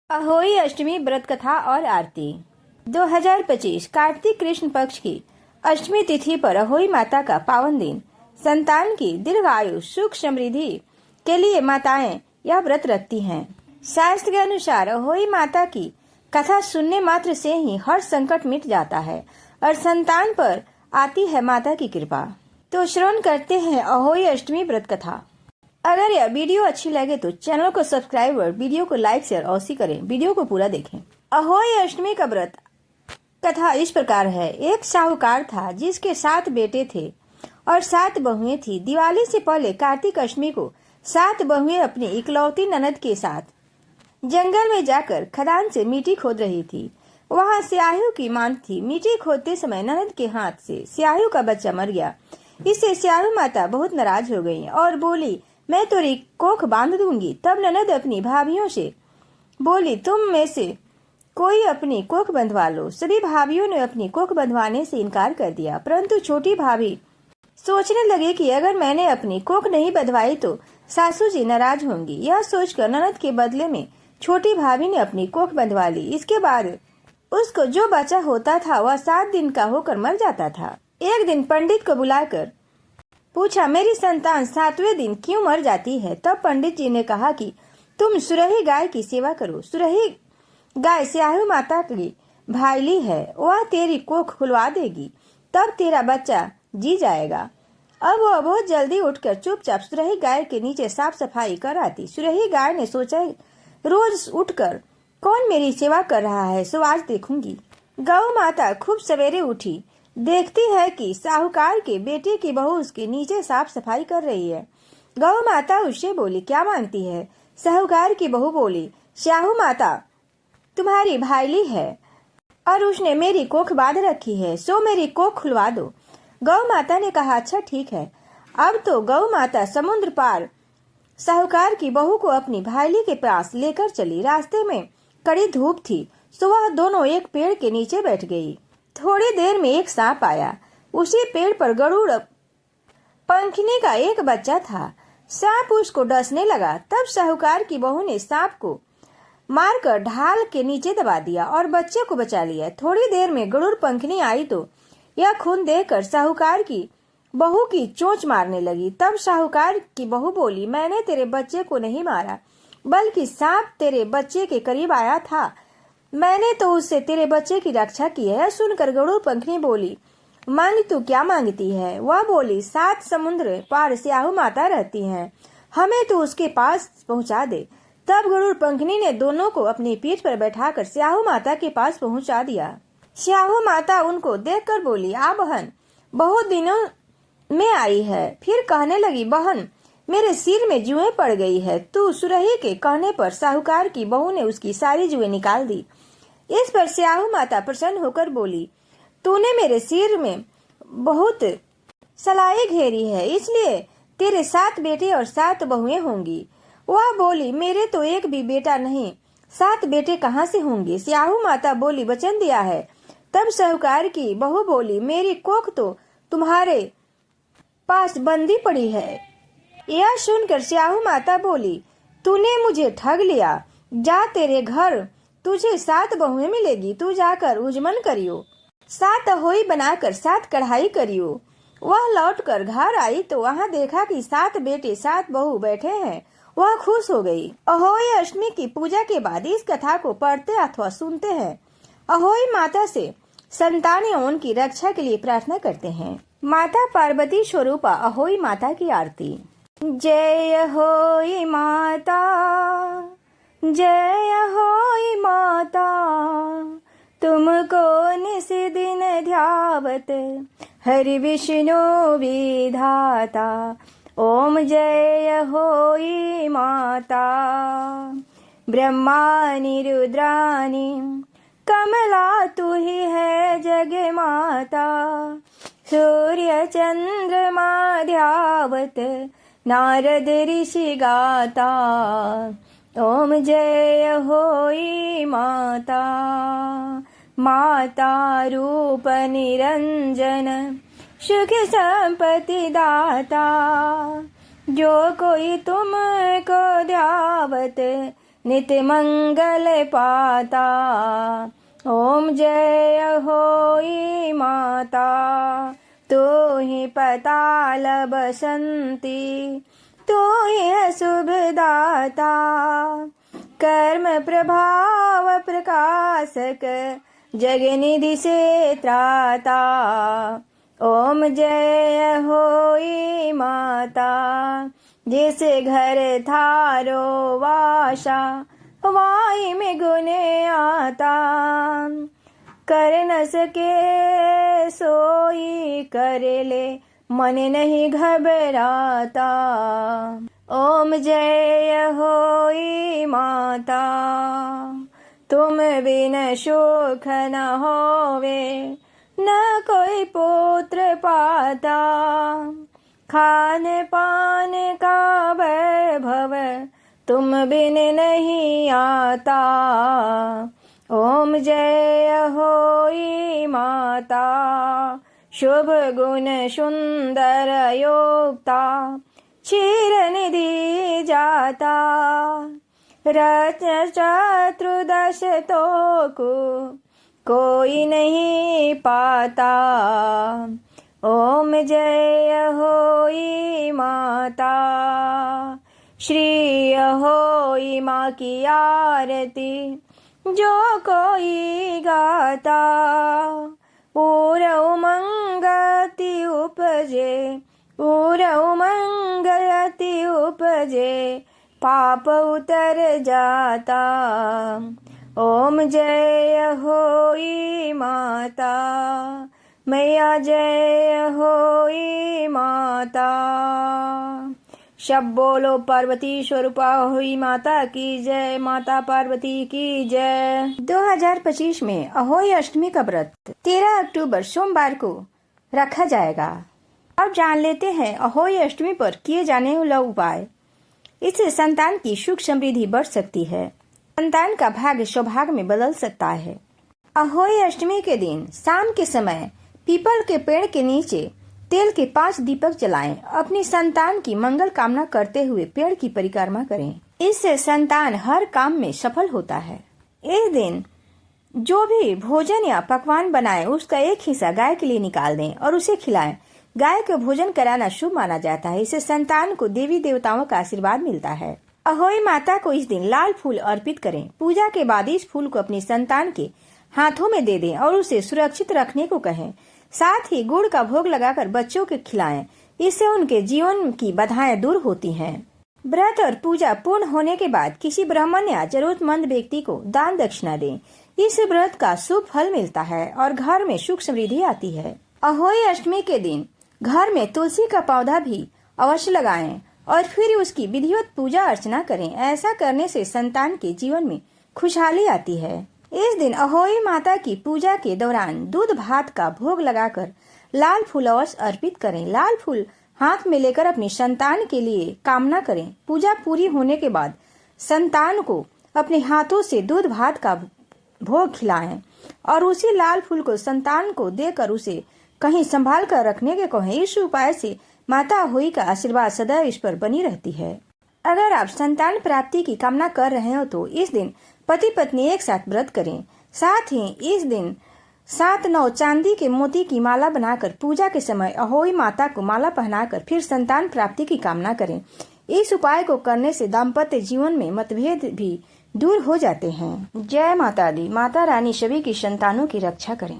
अहोई अष्टमी व्रत कथा और आरती 2025 कार्तिक कृष्ण पक्ष की अष्टमी तिथि पर अहोई माता का पावन दिन। संतान की दीर्घायु सुख समृद्धि के लिए माताएं यह व्रत रखती हैं। शास्त्र के अनुसार अहोई माता की कथा सुनने मात्र से ही हर संकट मिट जाता है और संतान पर आती है माता की कृपा। तो श्रवण करते हैं अहोई अष्टमी व्रत कथा। अगर यह वीडियो अच्छी लगे तो चैनल को सब्सक्राइब और वीडियो को लाइक शेयर अवश्य करें। वीडियो को पूरा देखें। अहोई अष्टमी का व्रत कथा इस प्रकार है। एक साहूकार था जिसके 7 बेटे थे और 7 बहुएं थी। दिवाली से पहले कार्तिक अष्टमी को 7 बहुएं अपनी इकलौती ननद के साथ जंगल में जाकर खदान से मिट्टी खोद रही थी। वहाँ स्याहू की मांग थी। मिट्टी खोदते समय ननद के हाथ से स्याहू का बच्चा मर गया। इससे स्याहू माता बहुत नाराज हो गई और बोली, मैं तेरी कोख बांध दूंगी। तब ननद अपनी भाभियों से बोली, तुम में से कोई अपनी कोख बंधवा लो। सभी भाभियों ने अपनी कोख बंधवाने से इनकार कर दिया, परंतु छोटी भाभी सोचने लगे कि अगर मैंने अपनी कोख नहीं बंधवाई तो सासू जी नाराज होंगी। यह सोचकर ननद के बदले में छोटी भाभी ने अपनी कोख बंधवा ली। इसके बाद उसको जो बच्चा होता था वह 7 दिन का होकर मर जाता था। एक दिन पंडित को बुलाकर पूछा, मेरी संतान 7वें दिन क्यों मर जाती है? तब पंडित जी ने कहा कि तुम सुरही गाय की सेवा करो। सुरही गाय स्याहू माता की भाईली है, वह तेरी कोख खुलवा देगी, तब तेरा बच्चा जी जाएगा। अब वह बहुत जल्दी उठकर चुपचाप सुरही गाय के नीचे साफ सफाई कर आती। सुरही गाय ने सोचा, रोज उठकर कौन मेरी सेवा कर रहा है, सो आज देखूंगी। गौ माता खूब सवेरे उठी, देखती है कि साहूकार के बेटे की बहू उसके नीचे साफ सफाई कर रही है। गौ माता उससे बोली, क्या मांगती है? साहूकार की बहू बोली, स्याहू माता तुम्हारी भाईली है और उसने मेरी कोख बांध रखी है, सो मेरी कोख खुलवा दो। गौ माता ने कहा, अच्छा ठीक है। अब तो गौ माता समुद्र पार साहूकार की बहू को अपनी भाईली के पास लेकर चली। रास्ते में कड़ी धूप थी, सो वह दोनों एक पेड़ के नीचे बैठ गई। थोड़ी देर में एक सांप आया। उसी पेड़ पर गरुड़ पंखनी का एक बच्चा था। सांप उसको डसने लगा। तब साहूकार की बहू ने सांप को मारकर ढाल के नीचे दबा दिया और बच्चे को बचा लिया। थोड़ी देर में गरुड़ पंखनी आई तो यह खून देखकर साहूकार की बहू की चोंच मारने लगी। तब साहूकार की बहू बोली, मैंने तेरे बच्चे को नहीं मारा, बल्कि सांप तेरे बच्चे के करीब आया था, मैंने तो उससे तेरे बच्चे की रक्षा की है। सुनकर गरुड़ पंखनी बोली, मांग तू क्या मांगती है? वह बोली, 7 समुद्र पार स्याहू माता रहती हैं, हमें तो उसके पास पहुंचा दे। तब गरुड़ पंखनी ने दोनों को अपनी पीठ पर बैठाकर स्याहू माता के पास पहुंचा दिया। स्याहू माता उनको देखकर बोली, आ बहन, बहुत दिनों में आई है। फिर कहने लगी, बहन मेरे सिर में जुएं पड़ गई है। तू सुरही के कहने पर साहूकार की बहू ने उसकी सारी जुएं निकाल दी। इस पर स्याहू माता प्रसन्न होकर बोली, तूने मेरे सिर में बहुत सलाई घेरी है, इसलिए तेरे 7 बेटे और 7 बहुएं होंगी। वह बोली, मेरे तो एक भी बेटा नहीं, 7 बेटे कहाँ से होंगे? स्याहू माता बोली, वचन दिया है। तब साहूकार की बहू बोली, मेरी कोख तो तुम्हारे पास बंदी पड़ी है। यह सुनकर स्याहू माता बोली, तूने मुझे ठग लिया। जा, तेरे घर तुझे 7 बहुएं मिलेगी, तू जाकर उजमन करियो, 7 अहोई बनाकर 7 कढ़ाई करियो। वह लौटकर घर आई तो वहाँ देखा कि 7 बेटे 7 बहू बैठे हैं। वह खुश हो गई। अहोई अष्टमी की पूजा के बाद इस कथा को पढ़ते अथवा सुनते हैं। अहोई माता से संतान एवं उनकी रक्षा के लिए प्रार्थना करते हैं। माता पार्वती स्वरूपा अहोई माता की आरती। जय अहोई माता, जय अहोई माता, तुमको निस दिन ध्यावत हरि विष्णु विधाता। ओम जय अहोई माता, ब्रह्मानि रुद्रानि कमला तू ही है जग माता। सूर्य चंद्रमा ध्यावत नारद ऋषि गाता। ओम जय अहोई माता, माता रूप निरंजन सुख संपत्ति दाता। जो कोई तुमको ध्यावत नित्य मंगल पाता। ओम जय होई माता, तू ही पताल बसंती, तू ही है शुभदाता। कर्म प्रभाव प्रकाशक, जगनिधि से त्राता। ओम जय होई माता, जिस घर थारो वासा, वाई में गुण आता। कर न सके सोई कर ले, मन नहीं घबराता। ओम जय होई माता, तुम बिन शोक न होवे, न कोई पुत्र पाता। खान पान का वैभव, तुम बिन नहीं आता। ओम जय होई माता, शुभ गुण सुंदर योक्ता, क्षीर निधि जाता। रत्न चतुर्दश तो कोई नहीं पाता। ओम जय होई माता, श्री होई माँ की आरती, जो कोई गाता। पूर उमंगति उपजे, पूर उमंगति उपजे, पाप उतर जाता। ओम जय होई माता, मैया जय होई माता। शब बोलो पार्वती स्वरूपा हुई माता की जय, माता पार्वती की जय। 2025 में अहोई अष्टमी का व्रत 13 अक्टूबर सोमवार को रखा जाएगा। अब जान लेते हैं अहोई अष्टमी पर किए जाने वाला उपाय। इससे संतान की सुख समृद्धि बढ़ सकती है, संतान का भाग्य सौभाग्य में बदल सकता है। अहोई अष्टमी के दिन शाम के समय पीपल के पेड़ के नीचे तेल के 5 दीपक जलाएं। अपनी संतान की मंगल कामना करते हुए पेड़ की परिक्रमा करें। इससे संतान हर काम में सफल होता है। इस दिन जो भी भोजन या पकवान बनाएं, उसका एक हिस्सा गाय के लिए निकाल दें और उसे खिलाएं। गाय को भोजन कराना शुभ माना जाता है। इससे संतान को देवी देवताओं का आशीर्वाद मिलता है। अहोई माता को इस दिन लाल फूल अर्पित करें। पूजा के बाद इस फूल को अपनी संतान के हाथों में दे दें और उसे सुरक्षित रखने को कहें। साथ ही गुड़ का भोग लगाकर बच्चों को खिलाएं। इससे उनके जीवन की बाधाएं दूर होती हैं। व्रत और पूजा पूर्ण होने के बाद किसी ब्राह्मण या जरूरतमंद व्यक्ति को दान दक्षिणा दें। इस व्रत का शुभ फल मिलता है और घर में सुख समृद्धि आती है। अहोई अष्टमी के दिन घर में तुलसी का पौधा भी अवश्य लगाएं और फिर उसकी विधिवत पूजा अर्चना करें। ऐसा करने से संतान के जीवन में खुशहाली आती है। इस दिन अहोई माता की पूजा के दौरान दूध भात का भोग लगाकर लाल फूल अवश्य अर्पित करें। लाल फूल हाथ में लेकर अपनी संतान के लिए कामना करें। पूजा पूरी होने के बाद संतान को अपने हाथों से दूध भात का भोग खिलाएं और उसी लाल फूल को संतान को देकर उसे कहीं संभाल कर रखने के कहें। इस उपाय से माता अहोई का आशीर्वाद सदैव इस पर बनी रहती है। अगर आप संतान प्राप्ति की कामना कर रहे हो तो इस दिन पति पत्नी एक साथ व्रत करें। साथ ही इस दिन 7-9 चांदी के मोती की माला बनाकर पूजा के समय अहोई माता को माला पहनाकर फिर संतान प्राप्ति की कामना करें। इस उपाय को करने से दाम्पत्य जीवन में मतभेद भी दूर हो जाते हैं। जय माता दी। माता रानी सभी की संतानों की रक्षा करें।